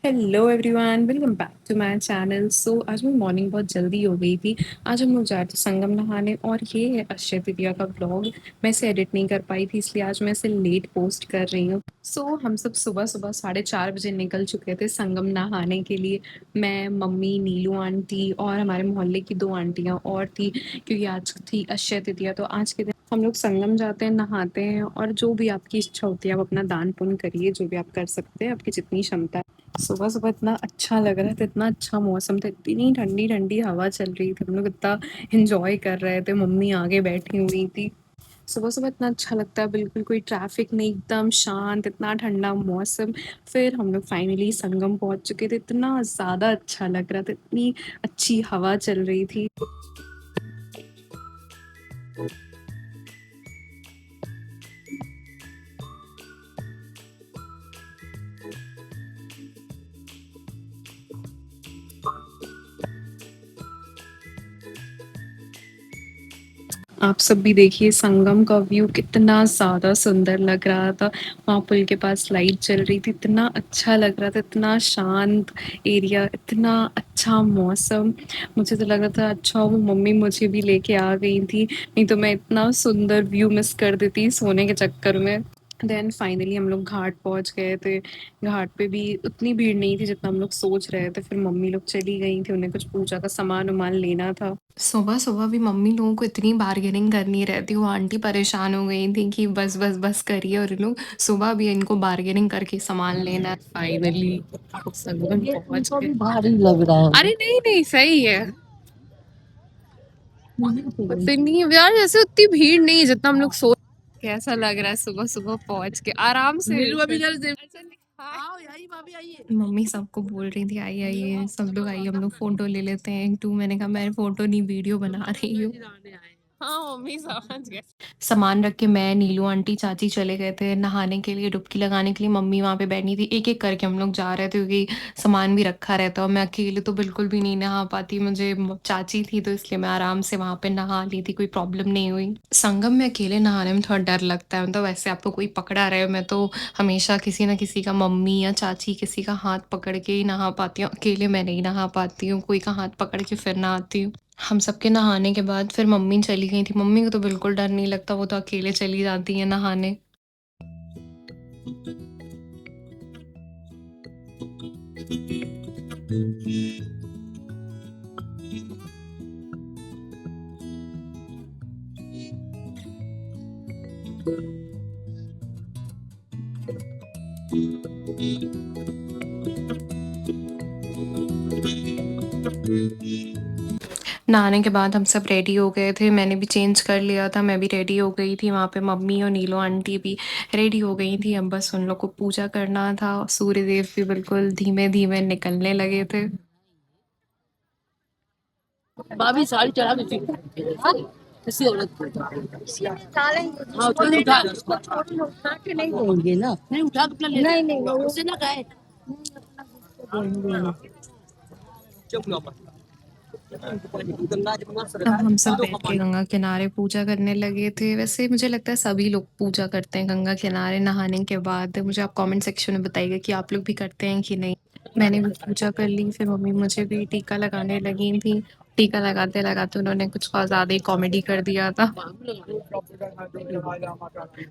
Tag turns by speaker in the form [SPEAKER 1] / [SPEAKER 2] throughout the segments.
[SPEAKER 1] Hello everyone, welcome back to my channel. So आज मेरी morning बहुत जल्दी हो गई थी। आज हम लोग जा रहे थे संगम नहाने और ये है अक्षय तृतीया का व्लॉग। मैं इसे एडिट नहीं कर पाई थी, इसलिए आज मैं इसे लेट पोस्ट कर रही हूँ। सो हम सब सुबह सुबह 4:30 बजे निकल चुके थे संगम नहाने के लिए। मैं, मम्मी, नीलू आंटी और हमारे मोहल्ले की 2 आंटियाँ और थी, क्योंकि आज थी अक्षय तृतीया। तो आज के दिन हम लोग संगम जाते हैं, नहाते हैं और जो भी आपकी इच्छा होती है आप अपना दान पुण्य करिए, जो भी आप कर सकते हैं, आपकी जितनी क्षमता है। सुबह सुबह इतना अच्छा लग रहा था, इतना अच्छा मौसम था, इतनी ठंडी ठंडी हवा चल रही थी, हम लोग इतना इंजॉय कर रहे थे। मम्मी आगे बैठी हुई थी। सुबह सुबह इतना अच्छा लगता है, बिल्कुल कोई ट्रैफिक नहीं, एकदम शांत, इतना ठंडा मौसम। फिर हम लोग फाइनली संगम पहुंच चुके थे, इतना ज़्यादा अच्छा लग रहा था, इतनी अच्छी हवा चल रही थी। आप सब भी देखिए संगम का व्यू कितना ज़्यादा सुंदर लग रहा था। वहाँ पुल के पास लाइट जल रही थी, इतना अच्छा लग रहा था, इतना शांत एरिया, इतना अच्छा मौसम। मुझे तो लग रहा था अच्छा वो मम्मी मुझे भी लेके आ गई थी, नहीं तो मैं इतना सुंदर व्यू मिस कर देती सोने के चक्कर में। देन फाइनली हम लोग घाट पहुँच गए थे। घाट पे भी उतनी भीड़ नहीं थी जितना हम लोग सोच रहे थे। फिर मम्मी लोग चली गई थी, उन्हें कुछ पूजा का सामान-वामान लेना था। सुबह-सुबह भी मम्मी लोगों को इतनी बार्गेनिंग करनी रहती, वो आंटी परेशान हो गई थी कि बस, बस, बस करिए, और ये लोग सुबह भी इनको बार्गेनिंग करके सामान लेना है। फाइनली संगम
[SPEAKER 2] ये
[SPEAKER 1] पहुँच
[SPEAKER 2] तुमको
[SPEAKER 1] गए।
[SPEAKER 2] भी भारी लग रहा है।
[SPEAKER 1] अरे नहीं, नहीं सही है।
[SPEAKER 2] नहीं
[SPEAKER 1] उतनी यार जैसे उतनी भीड़ नहीं है जितना हम लोग सोच। कैसा लग रहा है सुबह-सुबह पहुँच के आराम से।
[SPEAKER 2] नीलू अभी जल्दी से
[SPEAKER 1] अच्छा नहीं, हाँ।
[SPEAKER 2] आओ यही भाभी आइए।
[SPEAKER 1] मम्मी सबको बोल रही थी आइए आइए सब लोग आइए, हम लोग फोटो ले लेते हैं एक टू। मैंने कहा मैं फोटो नहीं वीडियो बना रही हूँ। हाँ मम्मी समझ गए। सामान रख के मैं, नीलू आंटी, चाची चले गए थे नहाने के लिए, डुबकी लगाने के लिए। मम्मी वहाँ पे बैठी थी, एक एक करके हम लोग जा रहे थे, क्योंकि सामान भी रखा रहता और मैं अकेले तो बिल्कुल भी नहीं नहा पाती। मुझे चाची थी तो इसलिए मैं आराम से वहाँ पे नहा ली थी, कोई प्रॉब्लम नहीं हुई। संगम में अकेले नहाने में थोड़ा डर लगता है, मतलब वैसे आपको कोई पकड़ा रहे, मैं तो हमेशा किसी ना किसी का, मम्मी या चाची किसी का हाथ पकड़ के ही नहा पाती हूँ, अकेले मैं नहीं नहा पाती हूँ, कोई का हाथ पकड़ के फिर नहाती हूँ। हम सबके नहाने के बाद फिर मम्मी चली गई थी। मम्मी को तो बिल्कुल डर नहीं लगता, वो तो अकेले चली जाती हैं नहाने। नहाने के बाद हम सब रेडी हो गए थे, मैंने भी चेंज कर लिया था, मैं भी रेडी हो गई थी। वहाँ पे मम्मी और नीलो आंटी भी रेडी हो गई थी, अब बस उन लोग को पूजा करना था। सूर्यदेव भी बिल्कुल धीमे-धीमे निकलने लगे थे।
[SPEAKER 2] भाभी साड़ी चढ़ा के किसी औरत को हाँ तो उठा उठा के नहीं देंगे ना, नहीं उठा के अपना ले नहीं नहीं उससे ना गए
[SPEAKER 1] तब हम सब बैठ के गंगा किनारे पूजा करने लगे थे। वैसे मुझे लगता है सभी लोग पूजा करते हैं गंगा किनारे नहाने के बाद। मुझे आप कमेंट सेक्शन में बताइएगा कि आप लोग भी करते हैं कि नहीं? मैंने भी पूजा कर ली, फिर मम्मी मुझे भी टीका लगाने लगी थी। टीका लगाते-लगाते उन्होंने कुछ और ज़्यादा ही कॉमेडी कर दिया था।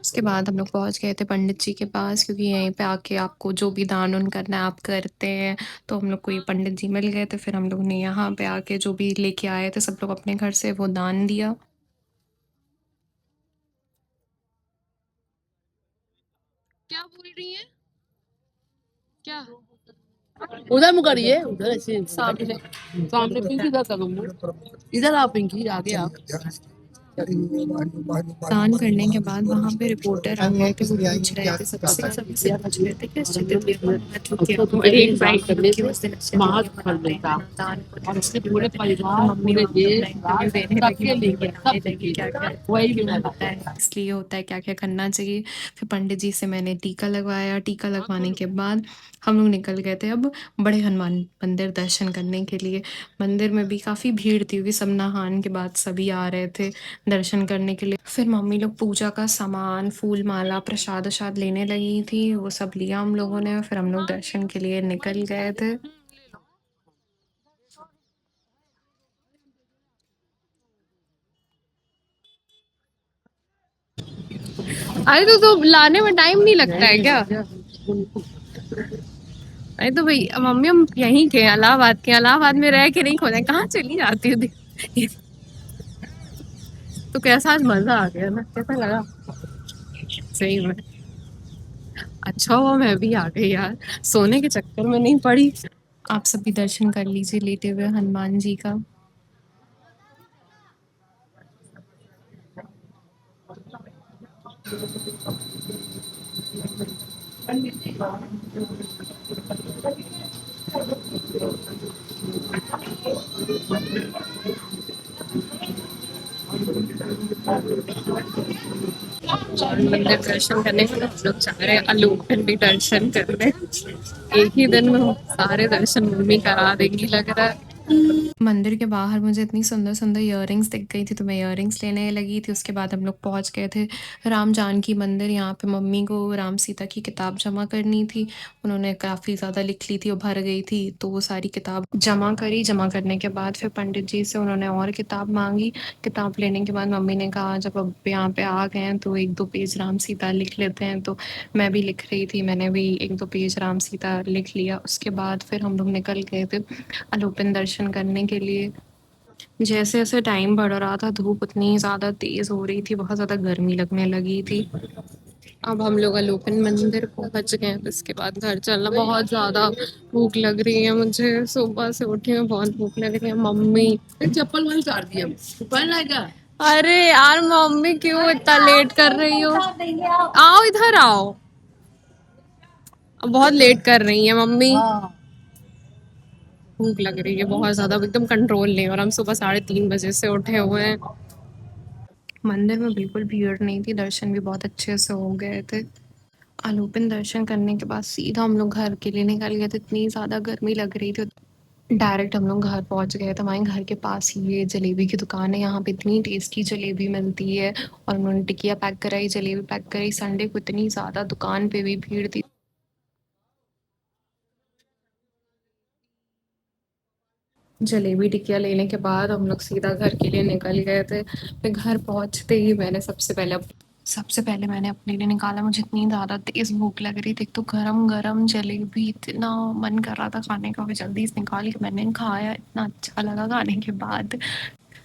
[SPEAKER 1] उसके बाद हम लोग पहुँच गए थे पंडित जी के पास, क्योंकि यहीं पे आके आपको जो भी दान-वान करना है आप करते हैं। तो हम लोग को ये पंडित जी मिल गए थे, फिर हम लोग ने यहाँ पे आके जो भी लेके आए थे सब लोग अपने घर से, वो दान दिया। क्या बोल रही हैं? क्या?
[SPEAKER 2] उधर मुँह करिए उधर ऐसे
[SPEAKER 1] सामने।
[SPEAKER 2] सामने पिंकी इधर करो मुँह इधर आओ पिंकी आगे आओ
[SPEAKER 1] दान करने के बाद वहाँ पे रिपोर्टर आ गए थे, वो पूछ रहे थे सबसे, सबसे पूछ रहे थे कि अक्षय तृतीया का महत्व क्या है? और एक बाइट कि उस दिन अक्षय तृतीया
[SPEAKER 2] फल
[SPEAKER 1] मनाते हैं,
[SPEAKER 2] देता
[SPEAKER 1] ना दान पुण्य
[SPEAKER 2] और
[SPEAKER 1] उसकी
[SPEAKER 2] उसके पूरे
[SPEAKER 1] ज़रूरत है। तो
[SPEAKER 2] परिवार
[SPEAKER 1] मम्मी
[SPEAKER 2] पूरे
[SPEAKER 1] वहाँ पे अपना
[SPEAKER 2] देश
[SPEAKER 1] इंटरव्यू देने लगी,
[SPEAKER 2] सबके
[SPEAKER 1] मम्मी
[SPEAKER 2] लिए
[SPEAKER 1] बताने
[SPEAKER 2] सब
[SPEAKER 1] लगी क्या-क्या
[SPEAKER 2] वही
[SPEAKER 1] क्यों
[SPEAKER 2] मिला
[SPEAKER 1] होता है, इसलिए होता है, क्या-क्या करना चाहिए। फिर पंडित जी से मैंने टीका लगवाया, टीका लगवाने के बाद हम लोग निकल गए थे अब बड़े हनुमान मंदिर दर्शन करने के लिए। मंदिर में भी काफ़ी भीड़ थी, क्योंकि सब नहान के बाद सभी आ रहे थे। दर्शन करने के लिए। फिर मम्मी लोग पूजा का सामान, फूल माला, प्रसाद वसाद लेने लगी थी, वो सब लिया हम लोगों ने, फिर हम लोग दर्शन के लिए निकल गए थे। अरे तो लाने में टाइम नहीं लगता है क्या? अरे तो भाई मम्मी हम यहीं के इलाहाबाद के, इलाहाबाद में रह के नहीं खोले, कहाँ चली जाती हूँ। तो कैसा आज मजा आ गया ना, कैसा लगा? सही में अच्छा हुआ मैं भी आ गई यार, सोने के चक्कर में नहीं पड़ी। आप सब भी दर्शन कर लीजिए लेटे हुए हनुमान जी का। और मंदिर दर्शन करने के लिए हम लोग जा रहे हैं अलोपन भी दर्शन करने। एक ही दिन में सारे दर्शन मम्मी करा देंगी लग रहा है। मंदिर के बाहर मुझे इतनी सुंदर-सुंदर इयररिंग्स दिख गई थी, तो मैं इयररिंग्स लेने लगी थी। उसके बाद हम लोग पहुँच गए थे राम जानकी मंदिर। यहाँ पे मम्मी को राम-सीता की किताब जमा करनी थी। उन्होंने काफ़ी ज़्यादा लिख ली थी और भर गई थी, तो वो सारी किताब जमा करी। जमा करने के बाद फिर पंडित जी से उन्होंने और किताब माँगी। किताब लेने के बाद मम्मी ने कहा जब अब यहाँ पे आ गए हैं तो 1-2 पेज राम-सीता लिख लेते हैं, तो मैं भी लिख रही थी। मैंने भी 1-2 पेज राम-सीता लिख लिया। उसके बाद फिर हम लोग निकल गए थे अलोपन दर्शन करने के लिए। जैसे-जैसे टाइम बढ़ रहा था, धूप उतनी ज़्यादा तेज़ हो रही थी, बहुत ज़्यादा गर्मी लगने लगी थी। अब हम लोग अलोपन मंदिर पहुँच गए हैं, इसके बाद घर चलना। बहुत ज़्यादा भूख लग रही है मुझे, सुबह से उठी हूँ, बहुत भूख लग रही है। मम्मी
[SPEAKER 2] चप्पल वहीं उतार दिया, पहनना है क्या?
[SPEAKER 1] अरे यार मम्मी क्यों इतना लेट कर रही हो? आओ इधर आओ, बहुत लेट कर रही है मम्मी।
[SPEAKER 2] हाँ।
[SPEAKER 1] भूख लग रही है बहुत ज़्यादा, एकदम कंट्रोल नहीं, और हम सुबह 3:30 बजे से उठे हुए हैं। मंदिर में बिल्कुल भीड़ नहीं थी, दर्शन भी बहुत अच्छे से हो गए थे। अलोपन दर्शन करने के बाद सीधा हम लोग घर के लिए निकल गए थे, इतनी ज़्यादा गर्मी लग रही थी। डायरेक्ट हम लोग घर पहुंच गए थे। हमारे घर के पास ही ये जलेबी की दुकान है, यहाँ पे इतनी टेस्टी जलेबी मिलती है। और उन्होंने टिकिया पैक कराई, जलेबी पैक कराई। संडे को इतनी ज़्यादा दुकान पे भी भीड़ थी। जलेबी टिकिया लेने के बाद हम लोग सीधा घर के लिए निकल गए थे। फिर घर पहुंचते ही मैंने सबसे पहले मैंने अपने लिए निकाला, मुझे इतनी ज़्यादा तेज़ भूख लग रही थी। एक तो गरम-गरम जलेबी, इतना मन कर रहा था खाने का, फिर जल्दी से निकाल के मैंने खाया, इतना अच्छा लगा खाने के बाद।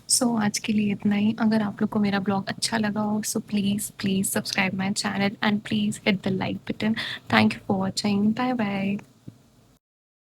[SPEAKER 1] सो आज के लिए इतना ही। अगर आप लोग को मेरा ब्लॉग अच्छा लगा हो so please subscribe my channel and please hit the like button. Thank you for watching. Bye bye.